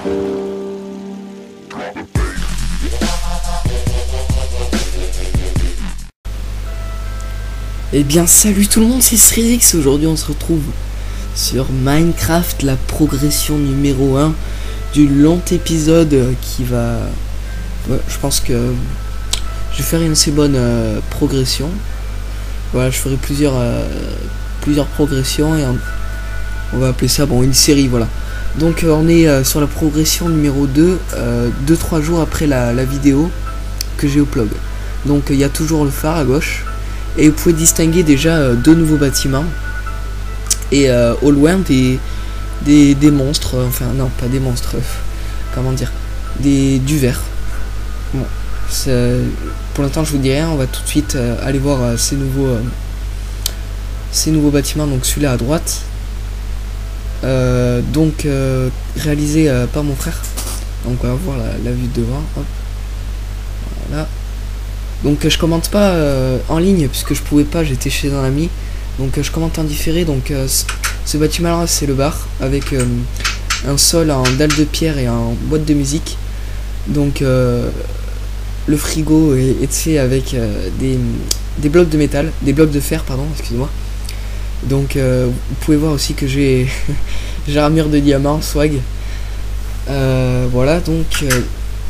Eh bien salut tout le monde, c'est Srizix. Aujourd'hui on se retrouve sur Minecraft, la progression numéro 1 du long épisode qui va... je pense que je vais faire une assez bonne progression. Voilà, je ferai plusieurs progressions et on va appeler ça une série, voilà. Donc on est sur la progression numéro 2, 2-3 jours après la vidéo que j'ai upload. Donc il y a toujours le phare à gauche. Et vous pouvez distinguer déjà deux nouveaux bâtiments. Et au loin des monstres. Enfin non, pas des monstres. Comment dire, du verre. Bon, pour l'instant je vous dis rien. On va tout de suite aller voir ces nouveaux bâtiments. Donc celui-là à droite. Réalisé par mon frère. Donc on va voir la vue de devant. Hop. Voilà. Donc je commente pas en ligne puisque je pouvais pas, j'étais chez un ami. Donc je commente en différé. Donc ce bâtiment là c'est le bar avec un sol en dalle de pierre et en boîte de musique. Donc le frigo est fait avec des blocs de métal, des blocs de fer pardon, excusez-moi. Donc vous pouvez voir aussi que j'ai j'ai armure de diamant, swag. Voilà, donc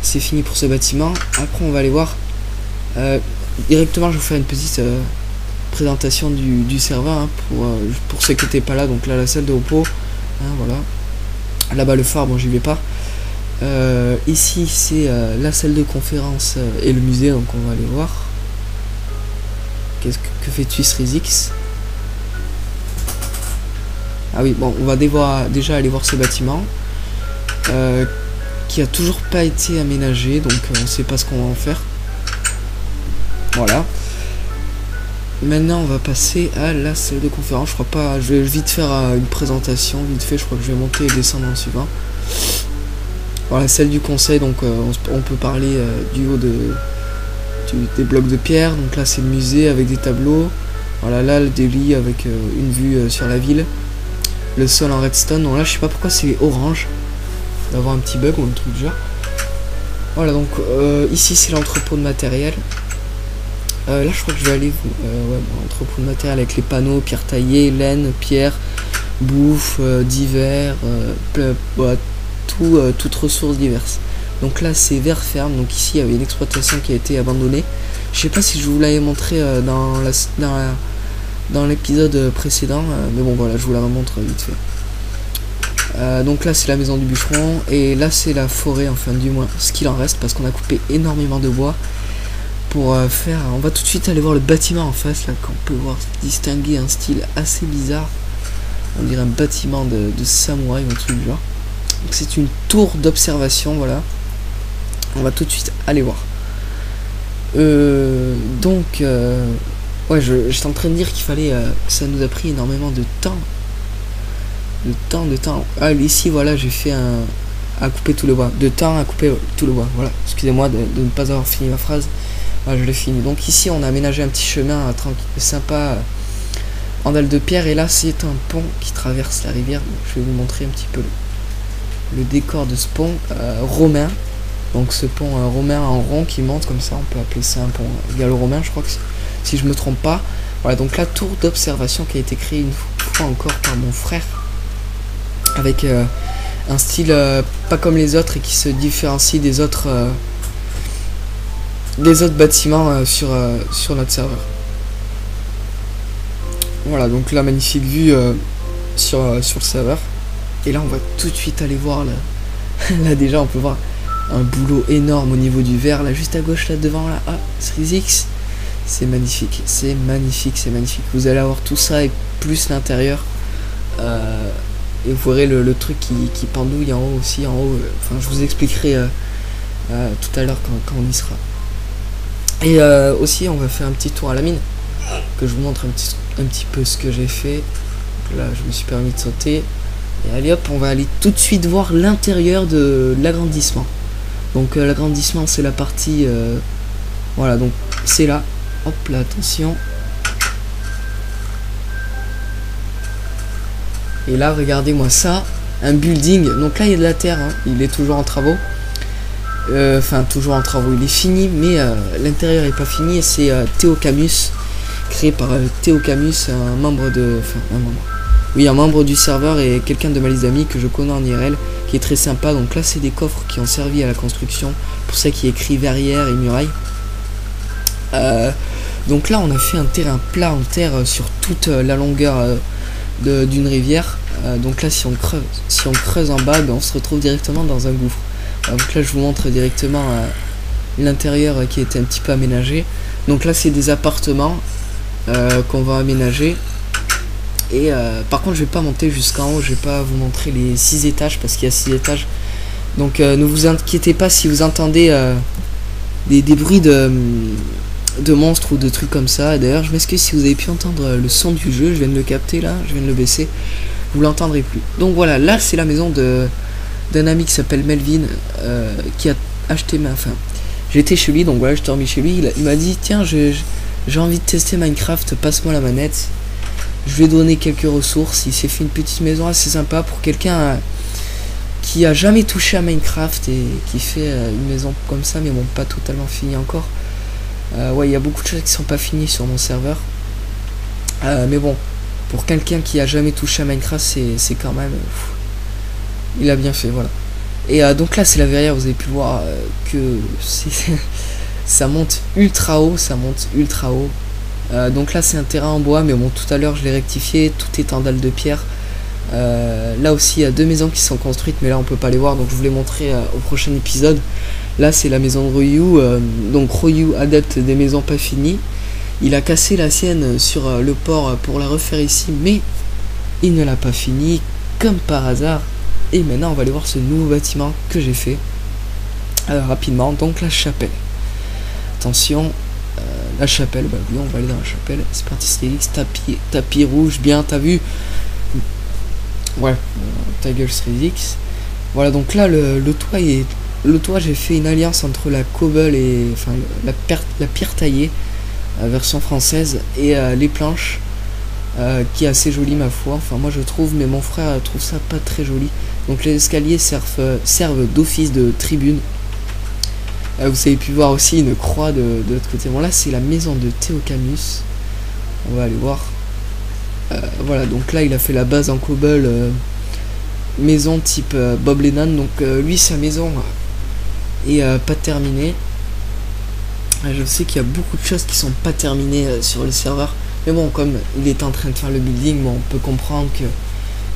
c'est fini pour ce bâtiment. Après on va aller voir directement. Je vais vous faire une petite présentation du serveur hein, pour ceux qui n'étaient pas là. Donc là la salle de repos hein, voilà, là-bas le phare, bon j'y vais pas. Ici c'est la salle de conférence et le musée, donc on va aller voir. Que fais-tu Srizix? Ah oui, bon on va déjà aller voir ce bâtiment qui a toujours pas été aménagé, donc on sait pas ce qu'on va en faire. Voilà. Maintenant on va passer à la salle de conférence. Je crois pas, je vais vite faire une présentation vite fait. Je crois que je vais monter et descendre en suivant. Voilà, celle du conseil. Donc on peut parler du haut des blocs de pierre. Donc là c'est le musée avec des tableaux. Voilà, là des lits avec une vue sur la ville. Le sol en redstone. Donc là je sais pas pourquoi c'est orange. Il va y avoir un petit bug ou un truc du genre. Voilà, donc ici c'est l'entrepôt de matériel. Là je crois que je vais aller entrepôt de matériel avec les panneaux, pierre taillée, laine, pierre, bouffe, divers, toutes ressources diverses. Donc là c'est vers ferme, donc ici il y avait une exploitation qui a été abandonnée. Je sais pas si je vous l'avais montré dans l'épisode précédent, mais bon voilà, je vous la remontre vite fait. Donc là c'est la maison du bûcheron et là c'est la forêt, enfin du moins ce qu'il en reste parce qu'on a coupé énormément de bois. Pour faire, on va tout de suite aller voir le bâtiment en face là, qu'on peut voir distinguer un style assez bizarre. On dirait un bâtiment de samouraï ou un truc du genre. Donc c'est une tour d'observation, voilà. On va tout de suite aller voir. Ouais, j'étais en train de dire qu'il fallait que ça nous a pris énormément de temps. De temps. Ah, ici voilà, j'ai fait à couper tout le bois. De temps à couper tout le bois. Voilà. Excusez-moi de ne pas avoir fini ma phrase. Ah, je l'ai fini. Donc ici on a aménagé un petit chemin sympa en dalle de pierre et là c'est un pont qui traverse la rivière. Donc, je vais vous montrer un petit peu le décor de ce pont romain. Donc ce pont romain en rond qui monte comme ça, on peut appeler ça un pont gallo-romain je crois, que si je me trompe pas. Voilà, donc la tour d'observation qui a été créée une fois encore par mon frère avec un style pas comme les autres et qui se différencie des autres bâtiments sur notre serveur. Voilà, donc la magnifique vue sur le serveur. Et là on va tout de suite aller voir là déjà on peut voir un boulot énorme au niveau du verre là juste à gauche là devant là. Ah, Srizix, c'est magnifique, c'est magnifique, c'est magnifique. Vous allez avoir tout ça et plus l'intérieur et vous verrez le truc qui pendouille en haut aussi, en haut. Enfin je vous expliquerai tout à l'heure quand on y sera. Et aussi on va faire un petit tour à la mine, que je vous montre un petit peu ce que j'ai fait. Donc là je me suis permis de sauter. Et allez hop, on va aller tout de suite voir l'intérieur de l'agrandissement. Donc l'agrandissement c'est la partie voilà, donc c'est là. Hop là, attention. Et là regardez-moi ça. un building. Donc là il y a de la terre, hein. Il est toujours en travaux. Enfin toujours en travaux, il est fini, mais l'intérieur est pas fini. Et c'est Théo Camus, créé par Théo Camus, un membre de... Enfin un membre. Oui, un membre du serveur et quelqu'un de ma liste d'amis que je connais en IRL, qui est très sympa. Donc là c'est des coffres qui ont servi à la construction, pour ça qui est écrit verrière et muraille. Donc là on a fait un terrain plat en terre sur toute la longueur d'une rivière. Donc là si on creuse en bas, ben, on se retrouve directement dans un gouffre. Donc là je vous montre directement l'intérieur qui a été un petit peu aménagé. Donc là c'est des appartements qu'on va aménager. Et par contre je vais pas monter jusqu'en haut, je vais pas vous montrer les 6 étages parce qu'il y a 6 étages. Donc ne vous inquiétez pas si vous entendez des bruits de monstres ou de trucs comme ça. D'ailleurs je m'excuse si vous avez pu entendre le son du jeu, je viens de le capter là, je viens de le baisser, vous l'entendrez plus. Donc voilà, là c'est la maison d'un ami qui s'appelle Melvin, qui a acheté j'étais chez lui, donc voilà, je dormi chez lui, il m'a dit tiens j'ai envie de tester Minecraft, passe-moi la manette. Je lui ai donné quelques ressources, il s'est fait une petite maison assez sympa pour quelqu'un qui a jamais touché à Minecraft et qui fait une maison comme ça, mais bon pas totalement finie encore. Ouais, il y a beaucoup de choses qui sont pas finies sur mon serveur, mais bon, pour quelqu'un qui a jamais touché à Minecraft, c'est quand même il a bien fait, voilà. Et donc là c'est la verrière, vous avez pu voir que ça monte ultra haut, donc là c'est un terrain en bois, mais bon tout à l'heure je l'ai rectifié, tout est en dalle de pierre. Là aussi il y a 2 maisons qui sont construites, mais là on peut pas les voir, donc je vous les montrer au prochain épisode. Là c'est la maison de Ryu, donc Ryu, adepte des maisons pas finies. Il a cassé la sienne sur le port pour la refaire ici, mais il ne l'a pas fini, comme par hasard. Et maintenant on va aller voir ce nouveau bâtiment que j'ai fait rapidement, donc la chapelle. Attention, la chapelle, bah oui on va aller dans la chapelle, c'est parti, Stélix, tapis rouge, bien, t'as vu? Ouais, ta gueule Stélix. Voilà, donc là le toit j'ai fait une alliance entre la cobble et enfin la pierre taillée, version française, et les planches, qui est assez jolie ma foi, enfin moi je trouve, mais mon frère trouve ça pas très joli. Donc les escaliers servent d'office de tribune. Vous avez pu voir aussi une croix de l'autre côté. Bon là c'est la maison de Théo Camus, on va aller voir. Voilà, donc là il a fait la base en cobble, maison type Bob Lennon. Donc lui sa maison est pas terminée. Je sais qu'il y a beaucoup de choses qui sont pas terminées sur le serveur, mais bon comme il est en train de faire le building, bon, on peut comprendre que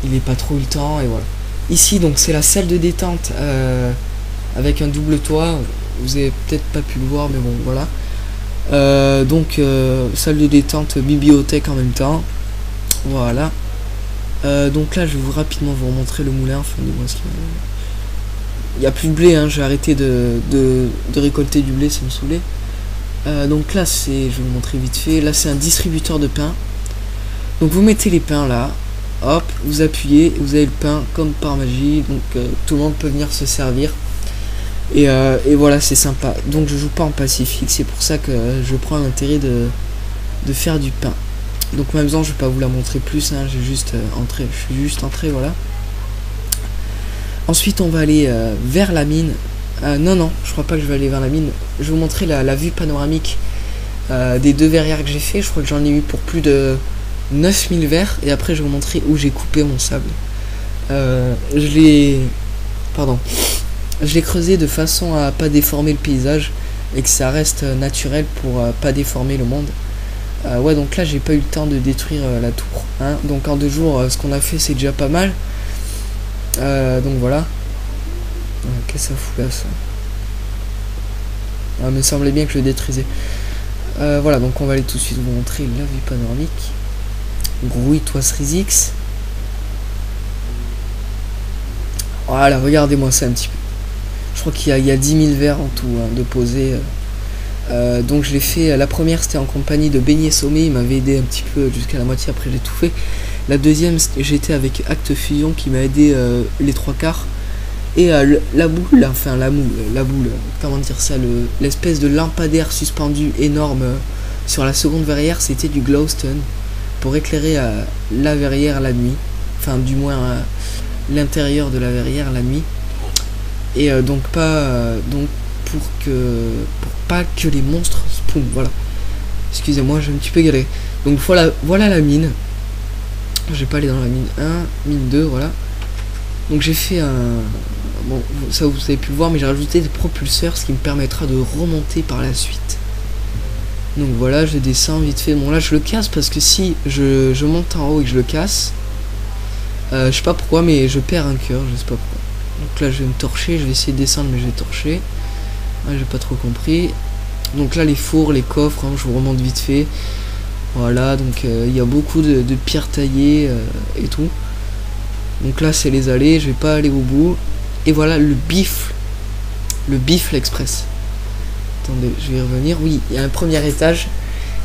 il n'est pas trop eu le temps. Et voilà, ici donc c'est la salle de détente avec un double toit. Vous avez peut-être pas pu le voir, mais bon voilà. Donc salle de détente, bibliothèque en même temps. Voilà. Donc là je vais rapidement vous remontrer le moulin. Enfin, il n'y a plus de blé, hein. J'ai arrêté de récolter du blé, ça me saoulait. Donc là je vais vous montrer vite fait. Là c'est un distributeur de pain. Donc vous mettez les pains là, hop, vous appuyez, vous avez le pain comme par magie. Donc tout le monde peut venir se servir. Et voilà, c'est sympa. Donc je joue pas en pacifique, c'est pour ça que je prends l'intérêt de faire du pain. Donc ma maison je vais pas vous la montrer plus, hein, j'ai juste entré, je suis juste entré, voilà. Ensuite on va aller vers la mine. Non, je crois pas que je vais aller vers la mine. Je vais vous montrer la vue panoramique des 2 verrières que j'ai fait. Je crois que j'en ai eu pour plus de 9000 verres. Et après je vais vous montrer où j'ai coupé mon sable. Je l'ai creusé de façon à pas déformer le paysage et que ça reste naturel pour pas déformer le monde. Ouais, donc là j'ai pas eu le temps de détruire la tour, hein. Donc en 2 jours ce qu'on a fait c'est déjà pas mal. Donc voilà. Qu'est-ce que ça fout là ça? Il me semblait bien que je le détruisais. Voilà, donc on va aller tout de suite vous montrer la vue panoramique. Grouille-toi Srizix. Voilà, regardez-moi ça un petit peu. Je crois qu'il y a 10 000 verres en tout, hein, de poser. Donc je l'ai fait, la première c'était en compagnie de Beignet Sommet, il m'avait aidé un petit peu jusqu'à la moitié, après j'ai tout fait. La deuxième j'étais avec Acte Fusion qui m'a aidé les 3/4. Et la boule, enfin la boule, comment dire ça, l'espèce de lampadaire suspendu énorme sur la seconde verrière, c'était du glowstone pour éclairer la verrière la nuit, enfin du moins l'intérieur de la verrière la nuit. Et donc pour pas que les monstres spawn. Voilà. Excusez-moi, j'ai un petit peu galéré. Donc voilà la mine. Je vais pas aller dans la mine 1, mine 2, voilà. Donc j'ai fait un... Bon, ça vous avez pu le voir, mais j'ai rajouté des propulseurs, ce qui me permettra de remonter par la suite. Donc voilà, je descends vite fait. Bon là je le casse parce que si je monte en haut et que je le casse, je sais pas pourquoi, mais je perds un cœur, je sais pas pourquoi. Donc là je vais me torcher, je vais essayer de descendre, mais je vais torcher. Ouais, j'ai pas trop compris. Donc là les fours, les coffres, hein, je vous remonte vite fait. Voilà, donc il y a beaucoup de pierres taillées et tout. Donc là c'est les allées, je vais pas aller au bout. Et voilà le bifle express. Attendez, je vais y revenir. Oui, il y a un premier étage.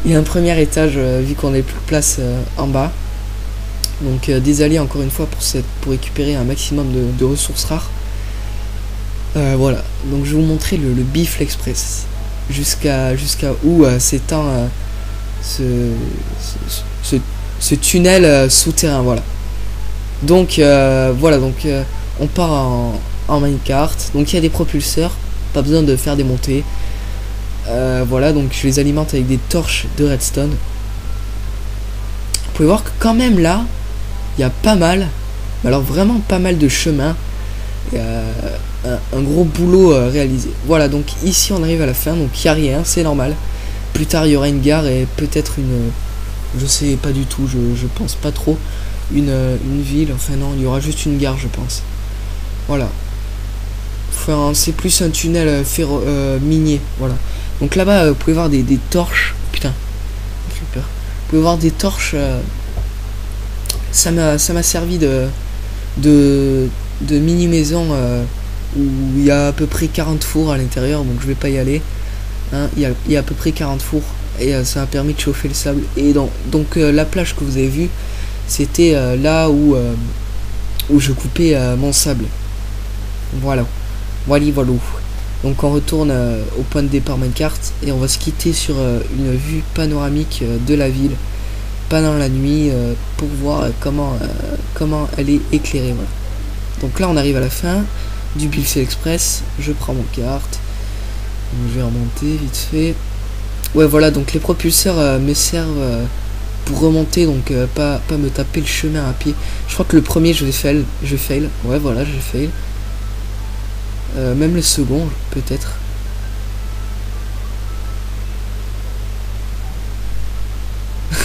Il y a un premier étage vu qu'on n'a plus de place en bas. Donc des allées encore une fois pour récupérer un maximum de ressources rares. Voilà, donc je vais vous montrer le bifle express. Jusqu'à où s'étend ce tunnel souterrain, voilà. Donc voilà, donc on part en minecart. Donc il y a des propulseurs, pas besoin de faire des montées. Voilà, donc je les alimente avec des torches de redstone. Vous pouvez voir que quand même là, il y a pas mal, alors vraiment pas mal de chemin. Il y a un gros boulot réalisé. Voilà, donc ici on arrive à la fin, donc il n'y a rien, c'est normal. Plus tard il y aura une gare et peut-être une... Je sais pas du tout, je pense pas trop. Une ville, enfin non, il y aura juste une gare je pense. Voilà. Enfin, c'est plus un tunnel minier, voilà. Donc là-bas, vous pouvez voir des torches. Putain, j'ai peur. Vous pouvez voir des torches. Ça m'a servi de mini-maison où il y a à peu près 40 fours à l'intérieur, donc je vais pas y aller. Hein, il y a à peu près 40 fours et ça m'a permis de chauffer le sable. Et donc la plage que vous avez vue, c'était là où je coupais mon sable. Voilà. Voilà. Donc on retourne au point de départ minecart et on va se quitter sur une vue panoramique de la ville pendant la nuit pour voir comment elle est éclairée. Voilà. Donc là on arrive à la fin du Bifle Express, je prends mon carte, donc je vais remonter vite fait. Ouais voilà, donc les propulseurs me servent pour remonter, donc pas me taper le chemin à pied. Je crois que le premier je fail. Ouais voilà, je fail. Même le second, peut-être.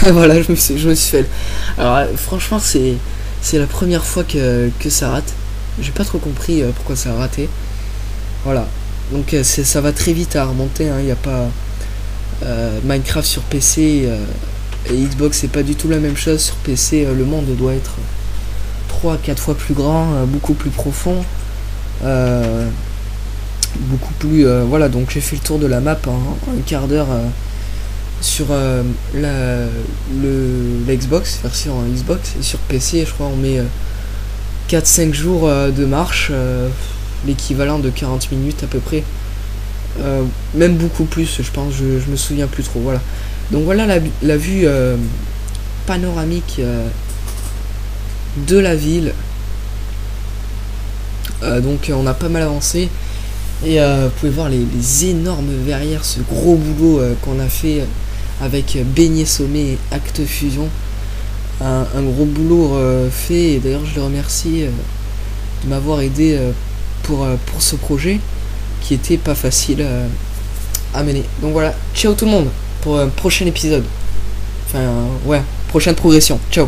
Voilà, je me suis fait. Alors, franchement, c'est la première fois que ça rate. J'ai pas trop compris pourquoi ça a raté. Voilà. Donc, ça va très vite à remonter. Il n'y a pas. Minecraft sur PC et Xbox, c'est pas du tout la même chose. Sur PC, le monde doit être 3 à 4 fois plus grand, beaucoup plus profond. Beaucoup plus voilà, donc j'ai fait le tour de la map en un quart d'heure sur l'Xbox, version Xbox, et sur PC je crois on met 4-5 jours de marche, l'équivalent de 40 minutes à peu près, même beaucoup plus je pense, je me souviens plus trop. Voilà, donc voilà la vue panoramique de la ville. Donc on a pas mal avancé et vous pouvez voir les énormes verrières, ce gros boulot qu'on a fait avec Beignet Sommet et Acte Fusion, un gros boulot fait, et d'ailleurs je le remercie de m'avoir aidé pour ce projet qui était pas facile à mener. Donc voilà, ciao tout le monde pour un prochain épisode, enfin ouais, prochaine progression, ciao.